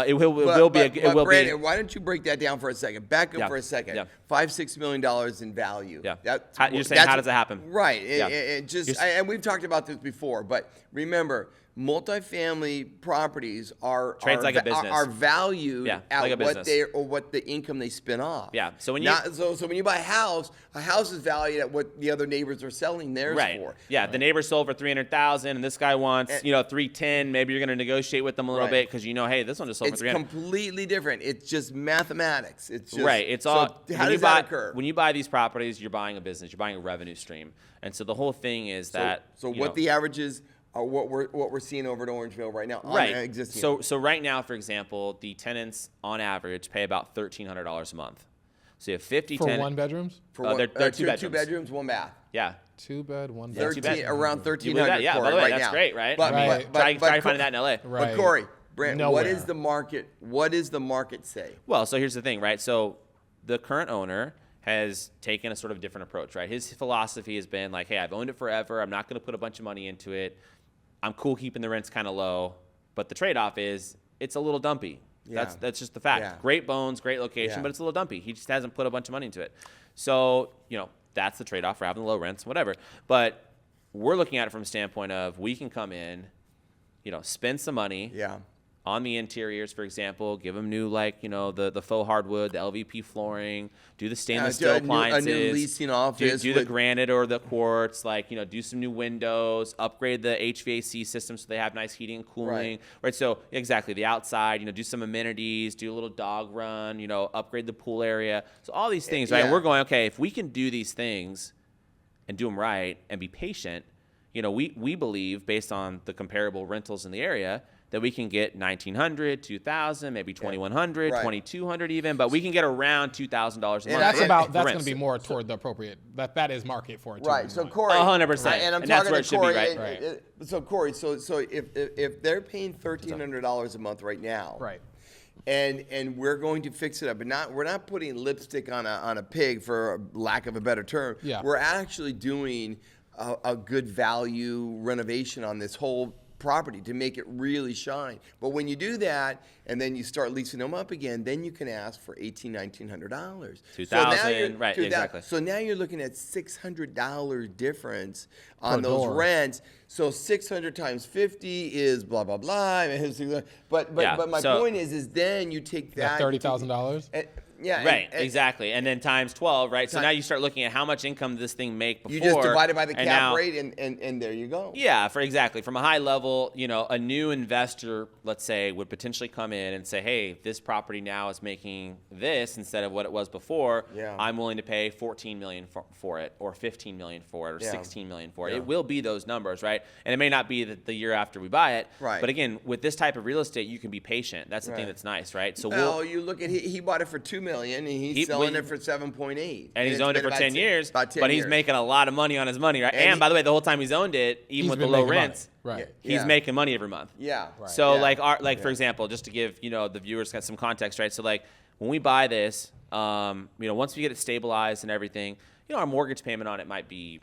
It will be. Brandon, why don't you break that down for a second? Back up for a second. Yeah. $5-6 million in value. Yeah. You're saying how does it happen? Right. And we've talked about this before, but remember, multifamily properties are like a business. Are valued at like what the income they spin off. Yeah. So when you buy a house is valued at what the other neighbors are selling theirs for. Yeah. The neighbor sold for $300,000, and this guy wants $310,000. Maybe you're going to negotiate with them a little bit because hey, this one just sold for $300,000. It's completely different. It's just mathematics. It's just right. It's all. How does that occur? When you buy these properties, you're buying a business. You're buying a revenue stream, and so the whole thing is that. So what the averages are, what we're seeing over at Orangeville right now, on existing. So right now, for example, the tenants on average pay about $1,300 a month. So you have 50 for tenants. one bedrooms. They're two bedrooms. 2 bedrooms, 1 bath. Yeah. 2 bed, 1 bath. around 1,300. Yeah, by the way, that's great, right? Try finding that in LA. Right. But Corey, Brent, Nowhere. what is the market? What does the market say? Well, so here's the thing, right? So the current owner has taken a sort of different approach, right? His philosophy has been like, hey, I've owned it forever. I'm not going to put a bunch of money into it. I'm cool keeping the rents kind of low, but the trade-off is it's a little dumpy. Yeah. That's just the fact. Yeah. Great bones, great location, but it's a little dumpy. He just hasn't put a bunch of money into it. So, that's the trade-off for having the low rents, whatever. But we're looking at it from a standpoint of we can come in, spend some money on the interiors, for example, give them new, the faux hardwood, the LVP flooring, do the stainless steel appliances, a new leasing office, do the granite or the quartz, do some new windows, upgrade the HVAC system so they have nice heating and cooling, right? So exactly the outside, do some amenities, do a little dog run, upgrade the pool area. So all these things, right? Yeah. And we're going, okay, if we can do these things and do them right and be patient, we believe based on the comparable rentals in the area that we can get $1,900, $2,000, maybe $2,100, $2,200 even, but we can get around $2,000 a month. That's going to be more toward the appropriate. That is market for it. Right. So Corey, 100%, and I'm and talking that's where to it should Corey. be, right? So Corey, so if they're paying $1,300 a month right now, Right. And we're going to fix it up, but we're not putting lipstick on a pig, for lack of a better term. Yeah. We're actually doing a good value renovation on this whole property to make it really shine. But when you do that and then you start leasing them up again, then you can ask for $1,800, $1,900. $2,000, right, exactly. So now you're looking at $600 difference on Per those door. rents. So 600 times 50 is blah, blah, blah. But my point is then you take that. $30,000. Yeah. Right, exactly. And then times 12, right? So now you start looking at how much income did this thing make before. You just divide it by the cap now, rate, and there you go. Yeah, exactly. From a high level, a new investor, let's say, would potentially come in and say, hey, this property now is making this instead of what it was before. Yeah. I'm willing to pay $14 million for it, or $15 million for it, or $16 million for it. Yeah. It will be those numbers, right? And it may not be the year after we buy it. Right. But again, with this type of real estate, you can be patient. That's the thing that's nice, right? So Well, you look at he bought it for $2 million, and he's selling it for 7.8, and he's owned it for 10 years, but he's years. making a lot of money on his money, right? And by the way, the whole time he's owned it, even with the low rents, right? He's making money every month. Yeah. Right. So for example, just to give the viewers some context, right? So like when we buy this, once we get it stabilized and everything, our mortgage payment on it might be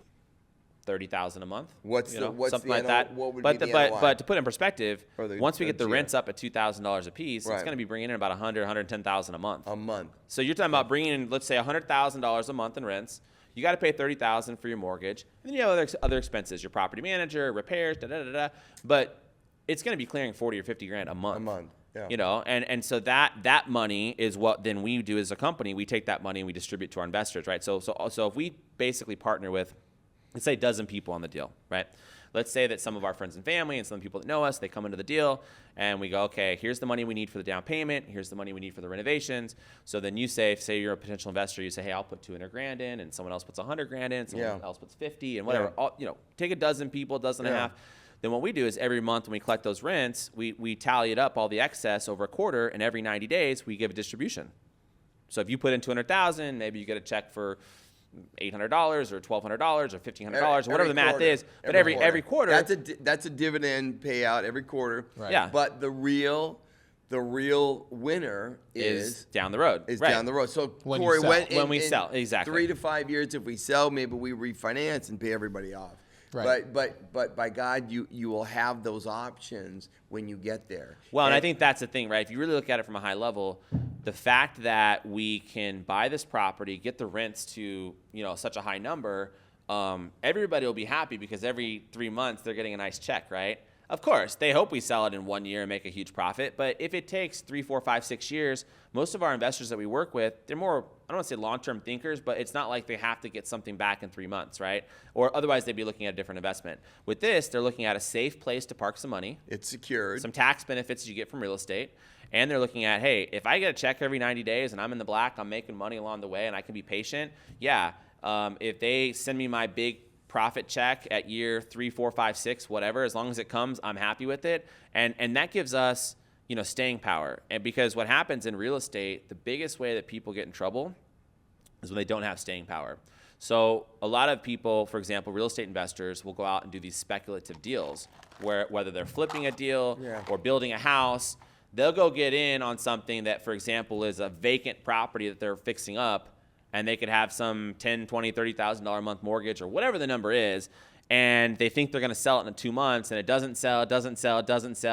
$30,000 a month. What's something the like that? What would but be the NOI? but to put it in perspective, once we get the GM. rents up at $2,000 a piece, Right. it's going to be bringing in about $110,000 a month. A month. So you're talking about bringing in, let's say, $100,000 a month in rents. You got to pay $30,000 for your mortgage, and then you have other expenses, your property manager, repairs, But it's going to be clearing 40 or 50 grand a month. A month. Yeah. And so that money is what then we do as a company. We take that money and we distribute to our investors, right? So if we basically partner with, let's say, a dozen people on the deal, right? Let's say that some of our friends and family and some of the people that know us, they come into the deal and we go, okay, here's the money we need for the down payment. Here's the money we need for the renovations. So then you say you're a potential investor, you say, hey, I'll put 200 grand in, and someone else puts 100 grand in, someone else puts 50 and whatever. Take a dozen people, dozen and a half. Then what we do is every month when we collect those rents, we tally it up, all the excess over a quarter, and every 90 days we give a distribution. So if you put in 200,000, maybe you get a check for $800 or $1,200 or $1,500 or whatever the math is. But every quarter, that's a dividend payout every quarter. Right. Yeah. But the real winner is down the road. Down the road. So When Corey, you sell. When we sell, exactly. 3 to 5 years, if we sell, maybe we refinance and pay everybody off. Right. But by God, you will have those options when you get there. Well, and I think that's the thing, right? If you really look at it from a high level, the fact that we can buy this property, get the rents to such a high number, everybody will be happy because every 3 months they're getting a nice check, right? Of course, they hope we sell it in 1 year and make a huge profit. But if it takes 3, 4, 5, 6 years, most of our investors that we work with, they're more, I don't want to say long-term thinkers, but it's not like they have to get something back in 3 months, right? Or otherwise they'd be looking at a different investment. With this, they're looking at a safe place to park some money. It's secured. Some tax benefits you get from real estate. And they're looking at, hey, if I get a check every 90 days and I'm in the black, I'm making money along the way and I can be patient. Yeah, if they send me my big profit check at year 3, 4, 5, 6, whatever, as long as it comes, I'm happy with it. And that gives us, staying power. And because what happens in real estate, the biggest way that people get in trouble is when they don't have staying power. So a lot of people, for example, real estate investors will go out and do these speculative deals where whether they're flipping a deal or building a house, they'll go get in on something that, for example, is a vacant property that they're fixing up, and they could have some $10,000, $20,000, $30,000 a month mortgage or whatever the number is, and they think they're going to sell it in 2 months, and it doesn't sell.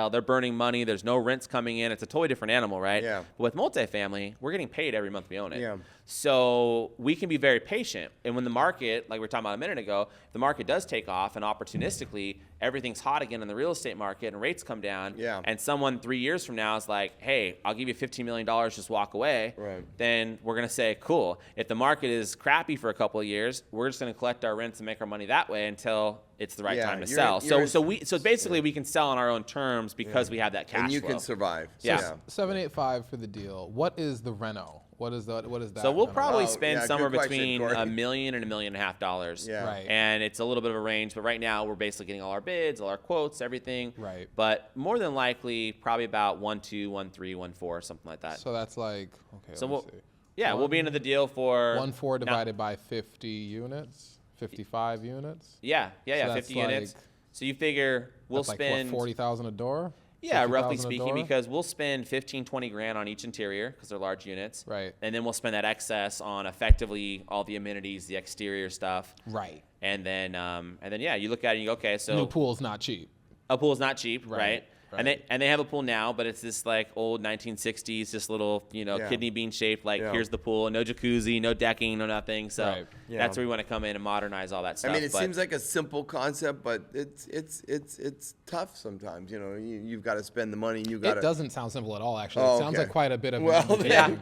They're burning money. There's no rents coming in. It's a totally different animal, right? Yeah. But with multifamily, we're getting paid every month we own it. Yeah. So we can be very patient. And when the market, like we were talking about a minute ago, if the market does take off and opportunistically everything's hot again in the real estate market and rates come down, and someone 3 years from now is like, hey, I'll give you $15 million, just walk away, then we're going to say, cool. If the market is crappy for a couple of years, we're just going to collect our rents and make our money that way until it's the right time to sell. So basically we can sell on our own terms because we have that cash flow. And you can survive. Yeah. 785 for the deal. What is the reno? What is that? So we'll probably spend good somewhere question, between Corey. $1 million and $1.5 million. Yeah. Right. And it's a little bit of a range, but right now we're basically getting all our bids, all our quotes, everything. Right. But more than likely, probably about 1.2, 1.3, 1.4, something like that. So that's like, okay, So let me see. we'll be into the deal for 1.4 divided by 50 units, 55 units. Yeah, So 50 units. like- So you figure we'll That's spend like, what, 40,000 a door? Yeah, 50,000 roughly a speaking, door? because we'll spend 15, 20 grand on each interior because they're large units. Right. And then we'll spend that excess on effectively all the amenities, the exterior stuff. Right. And then you look at it and you go, okay, so New pool's not cheap. a pool's not cheap, right? And they have a pool now, but it's this like old 1960s, just little, kidney bean shaped, like here's the pool, no jacuzzi, no decking, no nothing. So that's where we want to come in and modernize all that stuff. I mean, it seems like a simple concept, but it's tough sometimes. You've got to spend the money. It doesn't sound simple at all, actually. Oh, it sounds like quite a bit of Okay.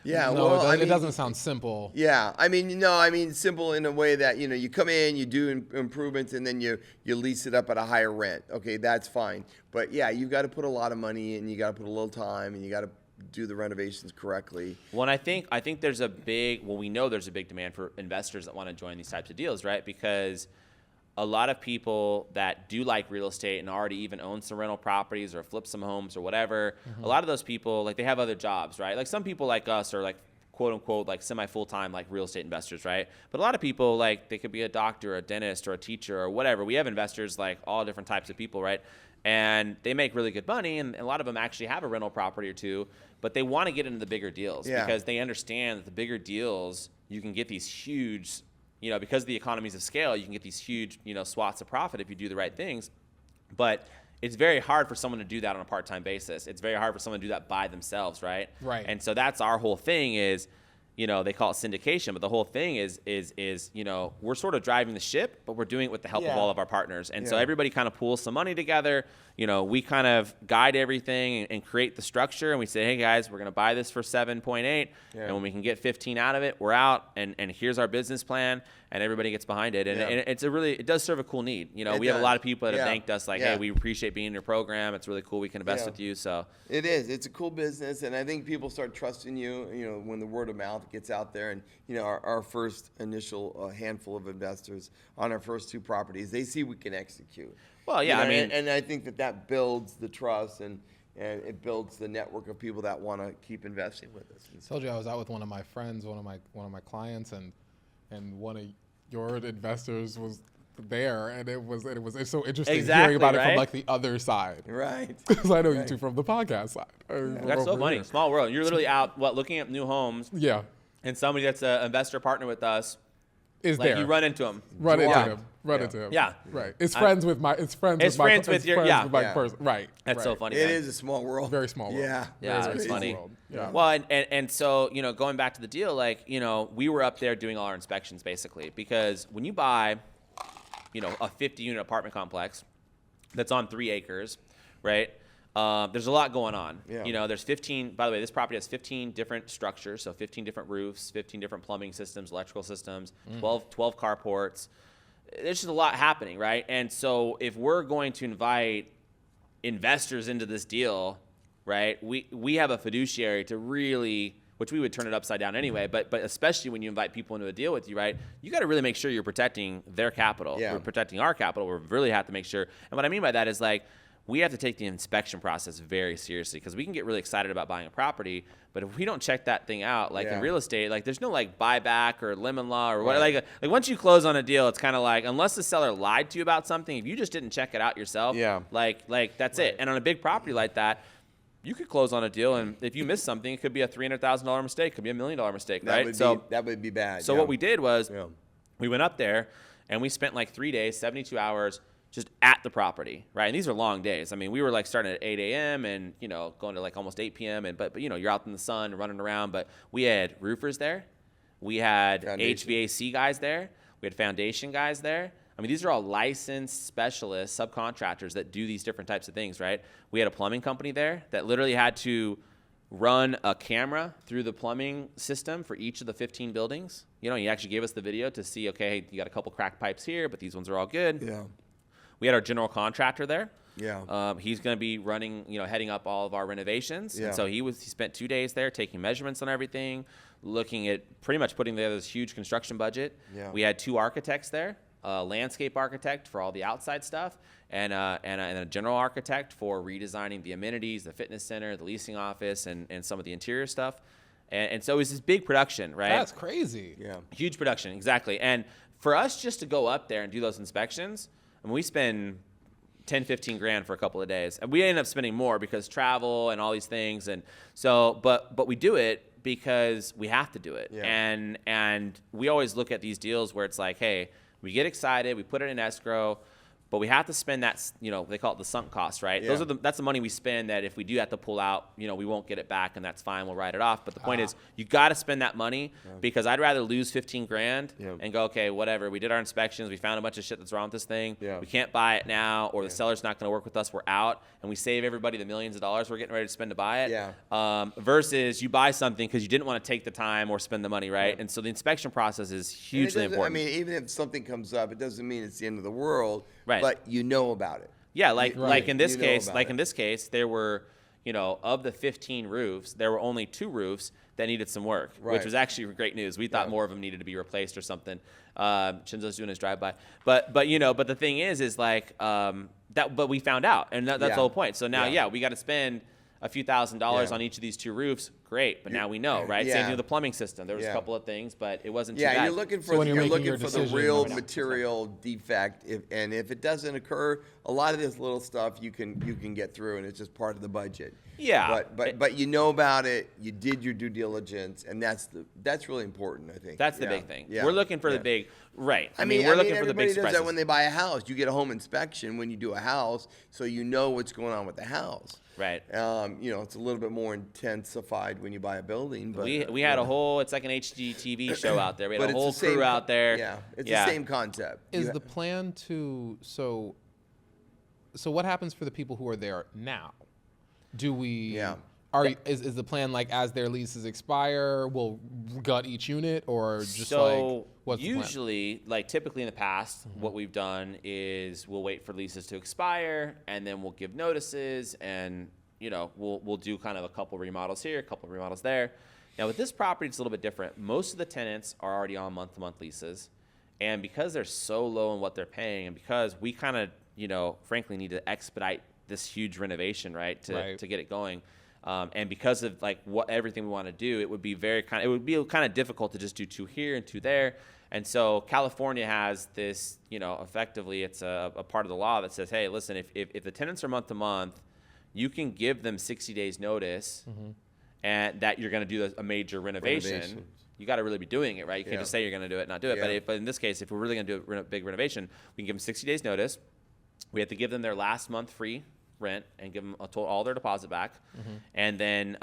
No, it doesn't sound simple. Yeah, I mean, simple in a way that you come in, you do improvements, and then you lease it up at a higher rent. Okay, that's fine. But yeah, you've got to put a lot of money in. You got to put a little time, and you got to do the renovations correctly. Well, and I think there's we know there's a big demand for investors that want to join these types of deals, right? Because a lot of people that do like real estate and already even own some rental properties or flip some homes or whatever, a lot of those people, like, they have other jobs, right? Like, some people like us are like, quote unquote, like semi-full-time, like real estate investors, right? But a lot of people, like, they could be a doctor, a dentist, or a teacher, or whatever. We have investors, like, all different types of people, right? And they make really good money, and a lot of them actually have a rental property or two, but they want to get into the bigger deals because they understand that the bigger deals, you can get these huge, because of the economies of scale, you can get these huge, swaths of profit if you do the right things. But it's very hard for someone to do that on a part-time basis. It's very hard for someone to do that by themselves, right? Right. And so that's our whole thing is, they call it syndication, but the whole thing is we're sort of driving the ship, but we're doing it with the help of all of our partners. And so everybody kind of pools some money together. We kind of guide everything and create the structure, and we say, hey guys, we're going to buy this for 7.8, and when we can get 15 out of it, we're out, and here's our business plan, and everybody gets behind it. And it does serve a cool need. We have a lot of people that have thanked us, like, hey, we appreciate being in your program. It's really cool. We can invest with you. So it is. It's a cool business, and I think people start trusting you. When the word of mouth gets out there, and our first initial handful of investors on our first 2 properties, they see we can execute. Well, yeah, and I think that builds the trust and it builds the network of people that want to keep investing with us. I told you I was out with one of my friends, one of my clients, and one of your investors was there, and it's so interesting hearing about it from like the other side, right? Because I know you two from the podcast side. That's so funny. Small world. You're literally out looking at new homes. Yeah. And somebody that's an investor partner with us is like there. You run into him. Run into him. Yeah. Right. It's friends with my person. Right. That's so funny. It is a small world. Very small world. Yeah. Yeah, it's funny. Yeah. Well, and so, going back to the deal, like, we were up there doing all our inspections basically, because when you buy, a 50-unit apartment complex that's on 3 acres, right? There's a lot going on. Yeah. There's 15, by the way, this property has 15 different structures, so 15 different roofs, 15 different plumbing systems, electrical systems, 12 carports. There's just a lot happening, right? And so if we're going to invite investors into this deal, right, we have a fiduciary to really, which we would turn it upside down anyway, but especially when you invite people into a deal with you, right, you got to really make sure you're protecting their capital. Yeah. We're protecting our capital. We really have to make sure. And what I mean by that is, like, we have to take the inspection process very seriously, because we can get really excited about buying a property, but if we don't check that thing out, like in real estate, like there's no like buyback or lemon law or what. Like once you close on a deal, it's kind of like, unless the seller lied to you about something, if you just didn't check it out yourself, like that's it. And on a big property like that, you could close on a deal, and if you miss something, it could be a $300,000 mistake, could be $1 million mistake, right? That would be bad. So what we did was we went up there and we spent like 3 days, 72 hours just at the property, right? And these are long days. I mean, we were like starting at 8 a.m. and, going to like almost 8 p.m. But you're out in the sun running around. But we had roofers there. We had HVAC guys there. We had foundation guys there. I mean, these are all licensed specialists, subcontractors that do these different types of things, right? We had a plumbing company there that literally had to run a camera through the plumbing system for each of the 15 buildings. He actually gave us the video to see, okay, you got a couple cracked pipes here, but these ones are all good. Yeah. We had our general contractor there. Yeah. He's going to be running, heading up all of our renovations. Yeah. And so he spent 2 days there taking measurements on everything, looking at pretty much putting together this huge construction budget. Yeah. We had 2 architects there, a landscape architect for all the outside stuff, and a general architect for redesigning the amenities, the fitness center, the leasing office, and some of the interior stuff. And so it was this big production, right? That's crazy. Yeah. Huge production, exactly. And for us just to go up there and do those inspections, I mean, we spend 10, 15 grand for a couple of days. And we end up spending more because travel and all these things. And so, but we do it because we have to do it. Yeah. And we always look at these deals where it's like, hey, we get excited, we put it in escrow, but we have to spend that, they call it the sunk cost, right? Yeah. That's the money we spend that if we do have to pull out, we won't get it back, and that's fine. We'll write it off. But the point is, you got to spend that money because I'd rather lose 15 grand and go, okay, whatever. We did our inspections. We found a bunch of shit that's wrong with this thing. Yeah. We can't buy it now, or the seller's not going to work with us. We're out, and we save everybody the millions of dollars we're getting ready to spend to buy it. Yeah. Versus you buy something because you didn't want to take the time or spend the money, right? And so the inspection process is hugely important. I mean, even if something comes up, it doesn't mean it's the end of the world. Right. But you know about it. Yeah, like in this You know case, about in this case, there were, of the 15 roofs, there were only 2 roofs that needed some work, which Right. was actually great news. We thought more of them needed to be replaced or something. Shinzo's doing his drive-by, but the thing is like but we found out, and that's the whole point. So now, we got to spend a few $1,000s on each of these 2 roofs. Great, but now we know, right? Same thing with the plumbing system. There was a couple of things, but it wasn't too bad. Yeah, you're looking for when you're you're making looking your for the decision, real right. material defect, and if it doesn't occur, a lot of this little stuff you can get through, and it's just part of the budget. Yeah. But you know about it. You did your due diligence, and that's really important, I think. That's the big thing. Yeah. We're looking for the big, right? I mean, we're looking for the big everybody does surprises. that when they buy a house. You get a home inspection when you do a house, so you know what's going on with the house. Right. It's a little bit more intensified when you buy a building. But We had a whole, it's like an HGTV show out there. We had But a it's whole the same crew out there. Yeah, it's the same concept. Is the plan to so what happens for the people who are there now? Do we? Yeah. Is the plan like as their leases expire, we'll gut each unit, or just So what's the plan? usually, like typically in the past, what we've done is we'll wait for leases to expire, and then we'll give notices, and we'll do kind of a couple remodels here, a couple remodels there. Now with this property, it's a little bit different. Most of the tenants are already on month-to-month leases, and because they're so low in what they're paying, and because we kind of frankly need to expedite this huge renovation, right, to get it going. And because of like everything we want to do, it would be kind of difficult to just do 2 here and 2 there. And so California has this, effectively it's a part of the law that says, hey, listen, if the tenants are month to month, you can give them 60 days notice, and that you're going to do a major renovation. You got to really be doing it, right? You can't just say you're going to do it and not do it. Yeah. But in this case, if we're really going to do a big renovation, we can give them 60 days notice. We have to give them their last month free rent and give them all their deposit back, and then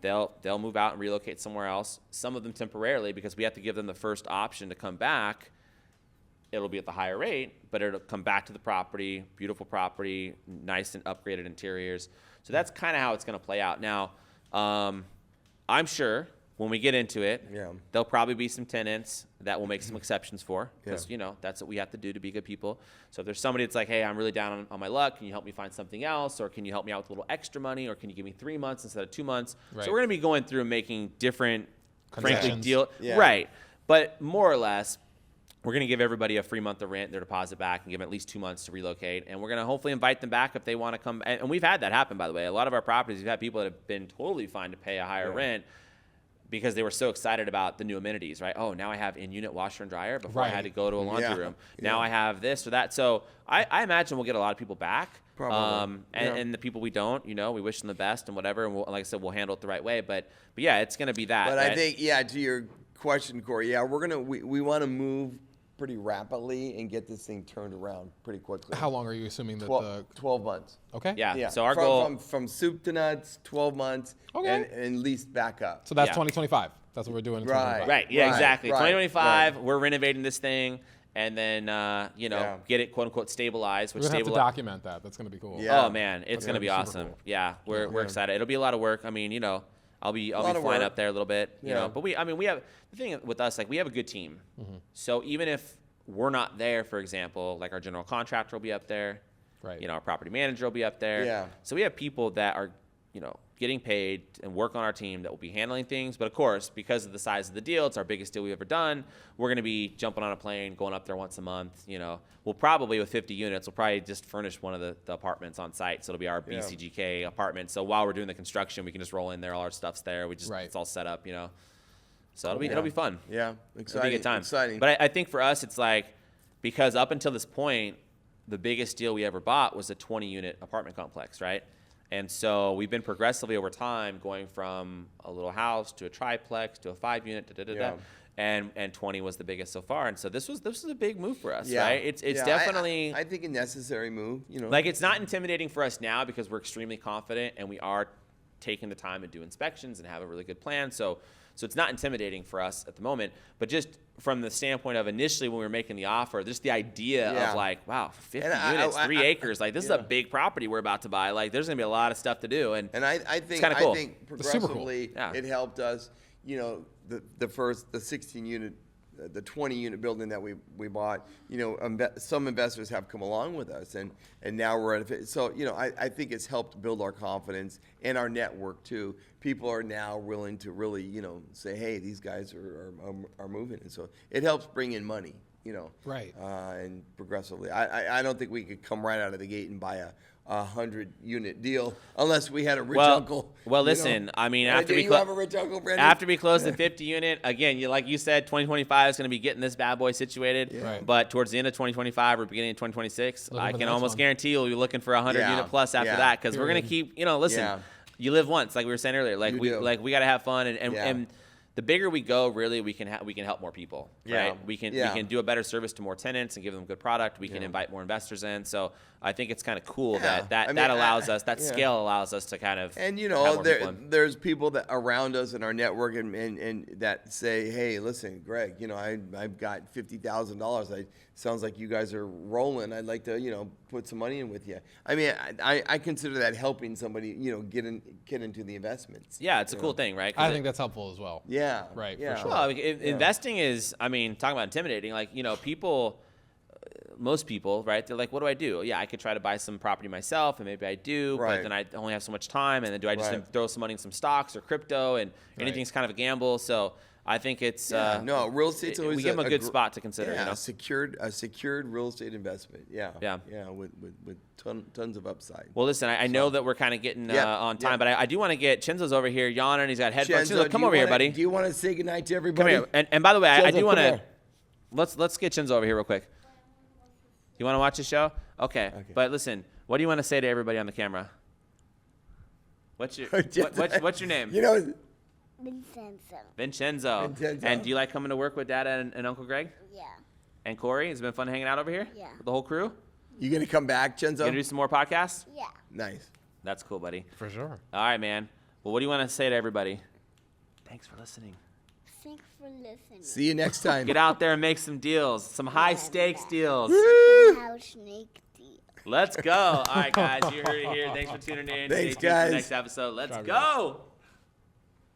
they'll move out and relocate somewhere else. Some of them temporarily, because we have to give them the first option to come back. It'll be at the higher rate, but it'll come back to the property, beautiful property, nice and upgraded interiors. So that's kind of how it's going to play out. Now, I'm sure when we get into it, there'll probably be some tenants that we'll make some exceptions for, because that's what we have to do to be good people. So if there's somebody that's like, hey, I'm really down on my luck, can you help me find something else, or can you help me out with a little extra money, or can you give me 3 months instead of 2 months? Right. So we're going to be going through and making different, frankly, Concessions. right. But more or less, we're going to give everybody a free month of rent, their deposit back, and give them at least 2 months to relocate. And we're going to hopefully invite them back if they want to come. And we've had that happen, by the way. A lot of our properties, we've had people that have been totally fine to pay a higher rent because they were so excited about the new amenities, right? Oh, now I have in-unit washer and dryer. Before I had to go to a laundry room. Now I have this or that. So I imagine we'll get a lot of people back. Probably. And the people we don't, we wish them the best and whatever. And like I said, we'll handle it the right way. But yeah, it's going to be that. But right? I think, to your question, Corey, we want to move pretty rapidly and get this thing turned around pretty quickly. How long are you assuming that 12 months. Okay. Yeah. So our goal from soup to nuts, 12 months, and at least back up. So that's 2025. That's what we're doing in 2025. Right. Yeah, exactly. 2025, right. we're renovating this thing, and then, get it, quote unquote, stabilized. We're going to have to document that. That's going to be cool. Yeah. Oh, man. It's going to be super awesome. cool. Yeah. We're excited. It'll be a lot of work. I mean, I'll be flying up there a little bit, but we have, the thing with us, like we have a good team. So even if we're not there, for example, like our general contractor will be up there. Right. Our property manager will be up there. Yeah. So we have people that are, getting paid and work on our team that will be handling things. But of course, because of the size of the deal, it's our biggest deal we've ever done. We're going to be jumping on a plane, going up there once a month. We'll probably, with 50 units, we'll probably just furnish one of the apartments on site. So it'll be our BCGK apartment. So while we're doing the construction, we can just roll in there. All our stuff's there. It's all set up, So it'll be fun. Yeah. Exciting. It'll be a good time. Exciting. But I think for us, it's like, because up until this point, the biggest deal we ever bought was a 20-unit apartment complex, right? And so we've been progressively over time going from a little house to a triplex to a 5-unit, and 20 was the biggest so far. And so this was a big move for us, Yeah. right? It's Yeah, definitely I think a necessary move. You know, like it's not intimidating for us now because we're extremely confident and we are taking the time to do inspections and have a really good plan. So it's not intimidating for us at the moment, but just from the standpoint of initially when we were making the offer, just the idea Yeah. of like, wow, 50 And units, 3 acres, like this is a big property we're about to buy. Like there's gonna be a lot of stuff to do, and I think kinda cool. I think It's super cool. progressively Yeah. it helped us. You know, the 16 unit. The 20 unit building that we bought, you know, some investors have come along with us, and now we're at so you know I think it's helped build our confidence and our network too. People are now willing to really, you know, say, hey, these guys are moving, and so it helps bring in money, you know, Right. And progressively, I don't think we could come right out of the gate and buy a 100-unit deal unless we had a rich uncle. Well, you know? listen, I mean, Do you have a rich uncle, Brendan? after we close the 50 unit, again, like you said, 2025 is going to be getting this bad boy situated. Yeah. Right. But towards the end of 2025 or beginning of 2026, Looking I for the can next almost one. guarantee you'll be looking for a 100 Yeah. unit plus after Yeah. that because we're going to Period. keep, you know, listen, Yeah. you live once, like we were saying earlier. Like You we do. got to have fun, and Yeah. the bigger we go, really, we can help more people. Yeah. Right? We can Yeah. do a better service to more tenants and give them good product. We can invite more investors in. So I think it's kind of cool Yeah. that I mean, that allows us, yeah. scale allows us to kind of And you have know, more people in. there's people that around us in our network and that say, hey, listen, Greg, you know, I've got $50,000. Sounds like you guys are rolling. I'd like to, you know, put some money in with you. I mean, I consider that helping somebody, you know, get into the investments. Yeah, it's a cool thing, right? 'Cause I think that's helpful as well. Yeah. Right, for Yeah. sure. Well, investing is, I mean, talking about intimidating, like, you know, people, most people, right? They're like, what do I do? Yeah, I could try to buy some property myself, and maybe I do, Right. but then I only have so much time, and then do I just Right. throw some money in some stocks or crypto, and Right. anything's kind of a gamble. So I think it's, No, real estate's always we give them a good gr- spot to consider, Yeah, you know? a secured real estate investment. Yeah. Yeah. Yeah, with tons of upside. Well, listen, I know that we're kind of getting Yeah, on time, yeah. but I do want to get Chinzo's over here yawning. He's got headphones. Chenzo, Chinzo, come over here, buddy. Do you want to say goodnight to Come everybody? here. And by the way, I Chenzo, do come want to here. let's get Chinzo over here real quick. You want to watch the show? Okay. But listen, what do you want to say to everybody on the camera? What's your what's your name? You know, Vincenzo. Vincenzo. And do you like coming to work with Dad and Uncle Greg Yeah. and Corey? Has it been fun hanging out over here? Yeah. With the whole crew? you gonna come back, You gonna Chenzo? do some more podcasts? Yeah. Nice. That's cool, buddy. For sure. All right, man. Well, what do you want to say to everybody? Thanks for listening. Thanks for listening. See you next time. Get out there and make some deals, some high stakes deals. House snake deal. Let's go. All right, guys, you heard it here. Thanks for tuning in. Thanks, Stay tuned for the guys. next episode. Let's Drive go.